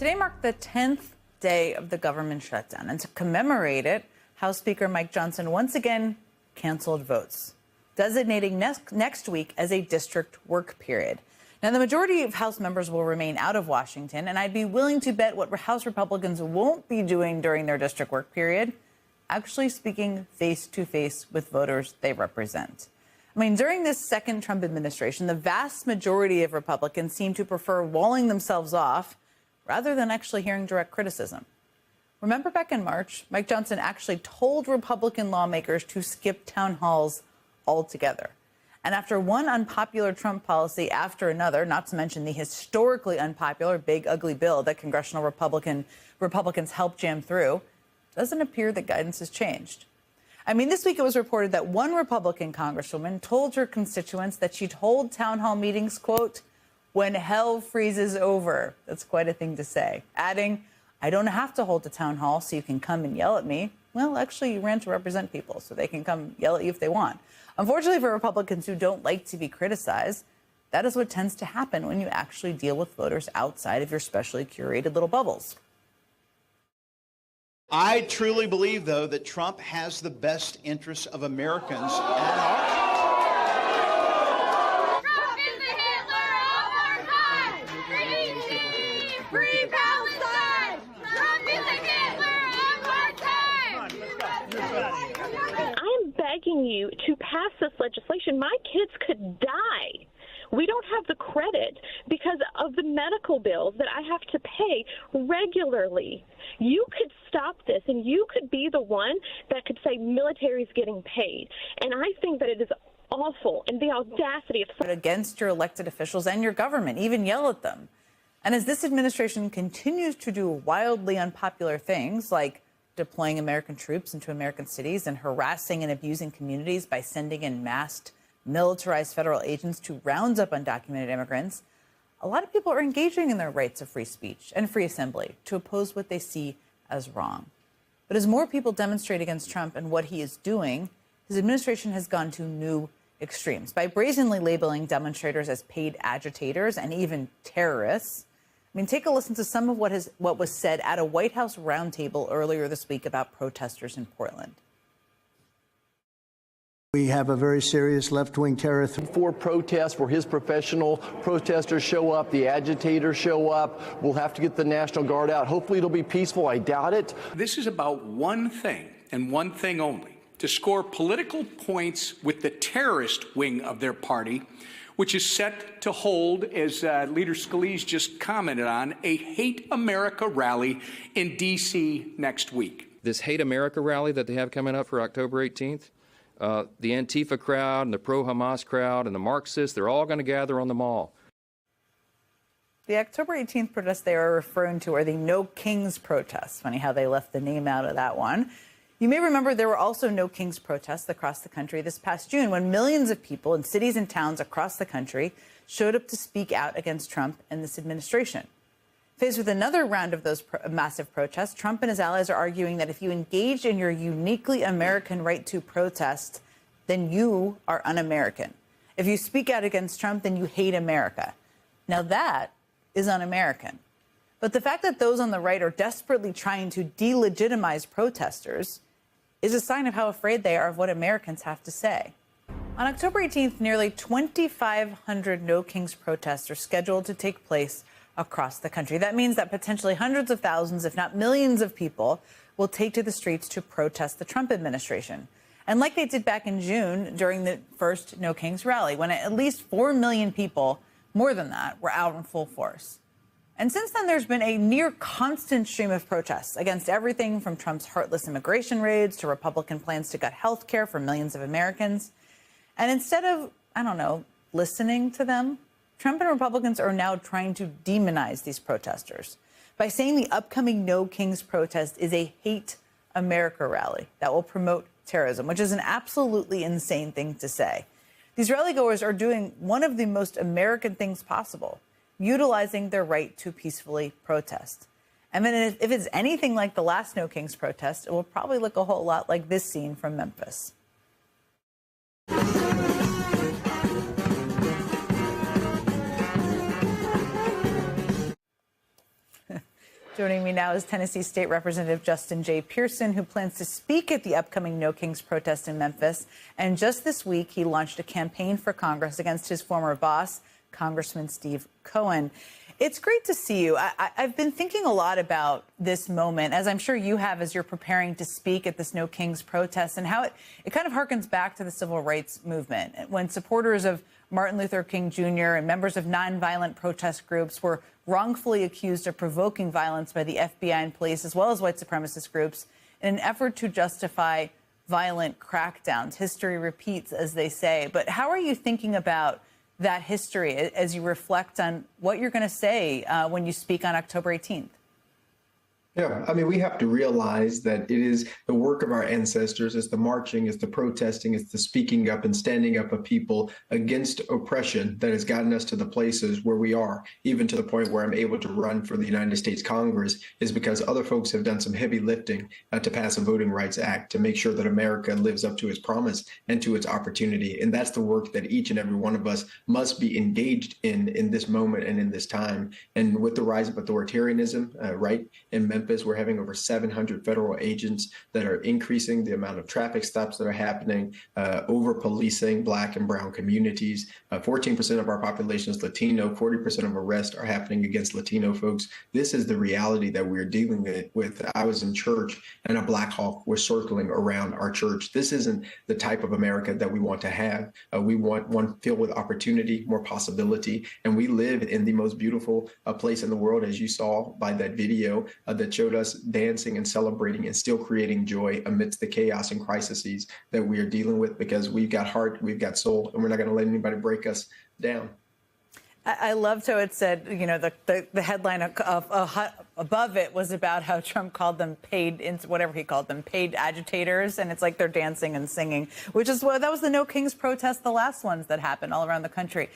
Today marked the 10th day of the government shutdown, and to commemorate it, House Speaker Mike Johnson once again canceled votes, designating next week as a district work period. Now, the majority of House members will remain out of Washington, and I'd be willing to bet what House Republicans won't be doing during their district work period, actually speaking face-to-face with voters they represent. I mean, during this second Trump administration, the vast majority of Republicans seem to prefer walling themselves off rather than actually hearing direct criticism. Remember back in March, Mike Johnson actually told Republican lawmakers to skip town halls altogether. And after one unpopular Trump policy after another, not to mention the historically unpopular big ugly bill that congressional Republicans helped jam through, it doesn't appear that guidance has changed. I mean, this week it was reported that one Republican congresswoman told her constituents that she'd hold town hall meetings, quote, when hell freezes over. That's quite a thing to say. Adding, I don't have to hold a town hall so you can come and yell at me. Well, actually, you ran to represent people, so they can come yell at you if they want. Unfortunately for Republicans who don't like to be criticized, that is what tends to happen when you actually deal with voters outside of your specially curated little bubbles. I truly believe, though, that Trump has the best interests of Americans at heart. Trump is the Hitler of our time! Free Palestine! Trump is the Hitler of our time! I'm begging you to pass this legislation. My kids could die. We don't have the credit because of the medical bills that I have to pay regularly. You could stop this, and you could be the one that could say military is getting paid. And I think that it is awful, and the audacity of against your elected officials and your government, even yell at them. And as this administration continues to do wildly unpopular things like deploying American troops into American cities and harassing and abusing communities by sending in masked militarized federal agents to round up undocumented immigrants, a lot of people are engaging in their rights of free speech and free assembly to oppose what they see as wrong. But as more people demonstrate against Trump and what he is doing, his administration has gone to new extremes by brazenly labeling demonstrators as paid agitators and even terrorists. I mean, take a listen to some of what was said at a White House roundtable earlier this week about protesters in Portland. We have a very serious left-wing terror for protests, for his professional protesters show up, the agitators show up. We'll have to get the National Guard out. Hopefully it'll be peaceful. I doubt it. This is about one thing and one thing only: to score political points with the terrorist wing of their party, which is set to hold, as Leader Scalise just commented on, a Hate America rally in D.C. next week. This Hate America rally that they have coming up for October 18th, the Antifa crowd and the pro-Hamas crowd and the Marxists, they're all going to gather on the mall. The October 18th protests they are referring to are the No Kings protests. Funny how they left the name out of that one. You may remember there were also No Kings protests across the country this past June when millions of people in cities and towns across the country showed up to speak out against Trump and this administration. Faced with another round of those massive protests, Trump and his allies are arguing that if you engage in your uniquely American right to protest, then you are un-American. If you speak out against Trump, then you hate America. Now that is un-American. But the fact that those on the right are desperately trying to delegitimize protesters is a sign of how afraid they are of what Americans have to say. On October 18th, nearly 2,500 No Kings protests are scheduled to take place across the country. That means that potentially hundreds of thousands, if not millions of people, will take to the streets to protest the Trump administration. And like they did back in June during the first No Kings rally, when at least 4 million people, more than that, were out in full force. And since then, there's been a near constant stream of protests against everything from Trump's heartless immigration raids to Republican plans to gut health care for millions of Americans. And instead of, listening to them, Trump and Republicans are now trying to demonize these protesters by saying the upcoming No Kings protest is a Hate America rally that will promote terrorism, which is an absolutely insane thing to say. These rallygoers are doing one of the most American things possible, utilizing their right to peacefully protest. And then if it's anything like the last No Kings protest, it will probably look a whole lot like this scene from Memphis. Joining me now is Tennessee State Representative Justin J. Pearson, who plans to speak at the upcoming No Kings protest in Memphis. And just this week, he launched a campaign for Congress against his former boss, Congressman Steve Cohen. It's great to see you. I've been thinking a lot about this moment, as I'm sure you have, as you're preparing to speak at this No Kings protest, and how it kind of harkens back to the civil rights movement, when supporters of Martin Luther King Jr. and members of nonviolent protest groups were wrongfully accused of provoking violence by the FBI and police, as well as white supremacist groups, in an effort to justify violent crackdowns. History repeats, as they say. But how are you thinking about that history as you reflect on what you're going to say when you speak on October 18th? Yeah, I mean, we have to realize that it is the work of our ancestors. It's the marching, it's the protesting, it's the speaking up and standing up of people against oppression that has gotten us to the places where we are, even to the point where I'm able to run for the United States Congress, is because other folks have done some heavy lifting to pass a Voting Rights Act to make sure that America lives up to its promise and to its opportunity. And that's the work that each and every one of us must be engaged in this moment and in this time. And with the rise of authoritarianism, right, in Memphis, we're having over 700 federal agents that are increasing the amount of traffic stops that are happening, over policing Black and brown communities. 14% of our population is Latino, 40% of arrests are happening against Latino folks. This is the reality that we're dealing with. I was in church and a Black Hawk was circling around our church. This isn't the type of America that we want to have. We want one filled with opportunity, more possibility, and we live in the most beautiful place in the world, as you saw by that video that showed us dancing and celebrating and still creating joy amidst the chaos and crises that we are dealing with, because we've got heart, we've got soul, and we're not going to let anybody break us down. I loved how it said, you know, the headline above it was about how Trump called them paid agitators. And it's like they're dancing and singing, which is that was the No Kings protest, the last ones that happened all around the country.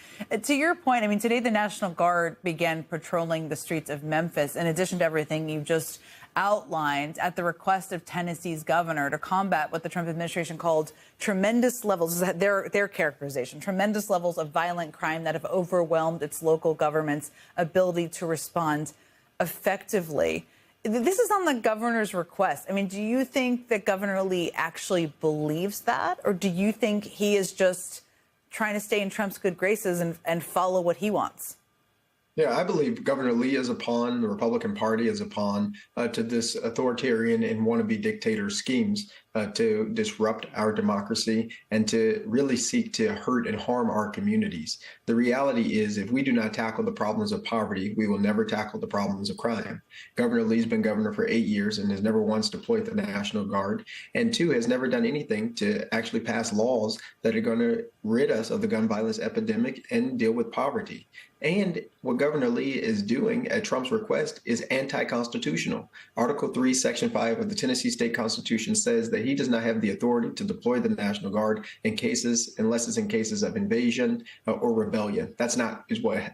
To your point, I mean, today the National Guard began patrolling the streets of Memphis, in addition to everything you just outlined, at the request of Tennessee's governor, to combat what the Trump administration called tremendous levels, their characterization, tremendous levels of violent crime that have overwhelmed its local government's ability to respond effectively. This is on the governor's request. I mean, do you think that Governor Lee actually believes that? Or do you think he is just trying to stay in Trump's good graces and follow what he wants? Yeah, I believe Governor Lee is a pawn, the Republican Party is a pawn to this authoritarian and wannabe dictator schemes to disrupt our democracy and to really seek to hurt and harm our communities. The reality is, if we do not tackle the problems of poverty, we will never tackle the problems of crime. Governor Lee's been governor for 8 years and has never once deployed the National Guard, and 2, has never done anything to actually pass laws that are going to rid us of the gun violence epidemic and deal with poverty. And what Governor Lee is doing at Trump's request is anti-constitutional. Article 3, Section 5 of the Tennessee State Constitution says that he does not have the authority to deploy the National Guard unless it's in cases of invasion or rebellion. That's not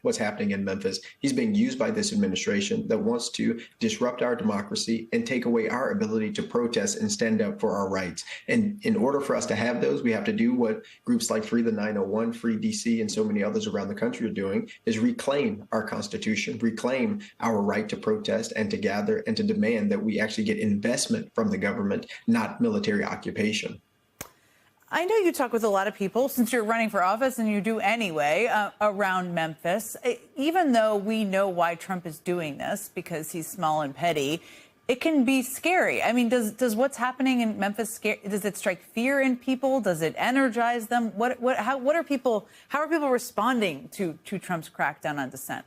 what's happening in Memphis. He's being used by this administration that wants to disrupt our democracy and take away our ability to protest and stand up for our rights. And in order for us to have those, we have to do what groups like Free the 901, Free DC, and so many others around the country are doing, is reclaim our Constitution, reclaim our right to protest and to gather and to demand that we actually get investment from the government, not military occupation. I know you talk with a lot of people, since you're running for office, and you do anyway, around Memphis. Even though we know why Trump is doing this, because he's small and petty, it can be scary. I mean, does what's happening in Memphis does it strike fear in people? Does it energize them? How are people responding to Trump's crackdown on dissent?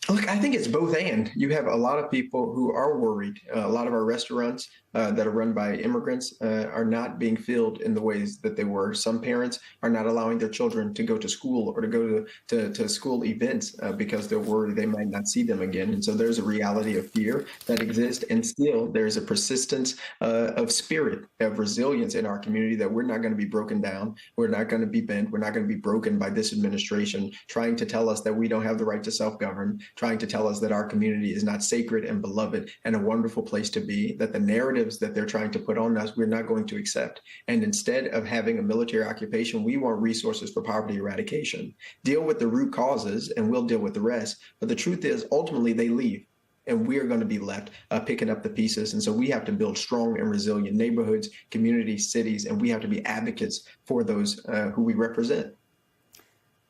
Look, I think it's both and. You have a lot of people who are worried. A lot of our restaurants that are run by immigrants are not being filled in the ways that they were. Some parents are not allowing their children to go to school or to go to school events because they're worried they might not see them again. And so there's a reality of fear that exists. And still, there's a persistence of spirit, of resilience in our community, that we're not going to be broken down. We're not going to be bent. We're not going to be broken by this administration trying to tell us that we don't have the right to self-govern, trying to tell us that our community is not sacred and beloved and a wonderful place to be, that the narratives that they're trying to put on us, we're not going to accept. And instead of having a military occupation, we want resources for poverty eradication. Deal with the root causes and we'll deal with the rest. But the truth is, ultimately, they leave. and we are going to be left picking up the pieces. And so we have to build strong and resilient neighborhoods, communities, cities, and we have to be advocates for those who we represent.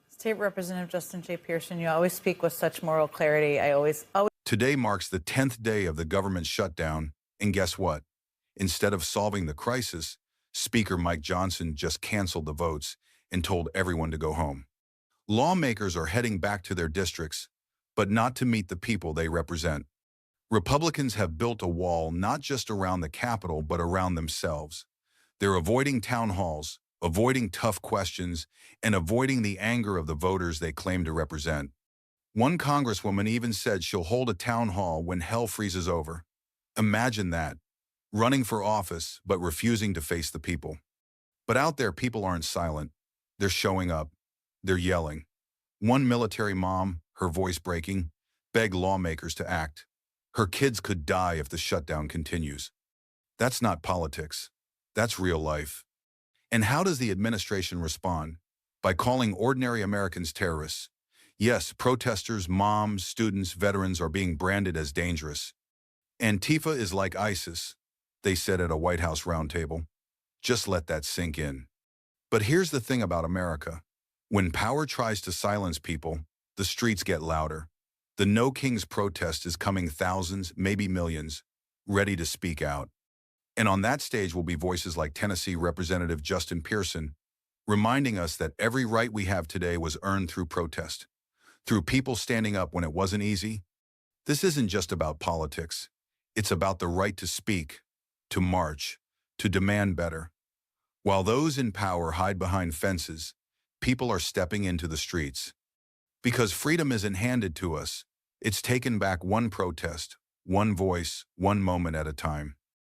State Representative Justin J. Pearson, you always speak with such moral clarity. I always. Today marks the 10th day of the government shutdown, and guess what? Instead of solving the crisis, Speaker Mike Johnson just canceled the votes and told everyone to go home. Lawmakers are heading back to their districts, but not to meet the people they represent. Republicans have built a wall not just around the Capitol, but around themselves. They're avoiding town halls, avoiding tough questions, and avoiding the anger of the voters they claim to represent. One congresswoman even said she'll hold a town hall when hell freezes over. Imagine that, running for office but refusing to face the people. But out there, people aren't silent. They're showing up. They're yelling. One military mom, her voice breaking, begged lawmakers to act. Her kids could die if the shutdown continues. That's not politics. That's real life. And how does the administration respond? By calling ordinary Americans terrorists. Yes, protesters, moms, students, veterans are being branded as dangerous. Antifa is like ISIS, they said at a White House roundtable. Just let that sink in. But here's the thing about America. When power tries to silence people, the streets get louder. The No Kings protest is coming, thousands, maybe millions, ready to speak out. And on that stage will be voices like Tennessee Representative Justin Pearson, reminding us that every right we have today was earned through protest, through people standing up when it wasn't easy. This isn't just about politics. It's about the right to speak, to march, to demand better. While those in power hide behind fences, people are stepping into the streets. Because freedom isn't handed to us, it's taken back one protest, one voice, one moment at a time.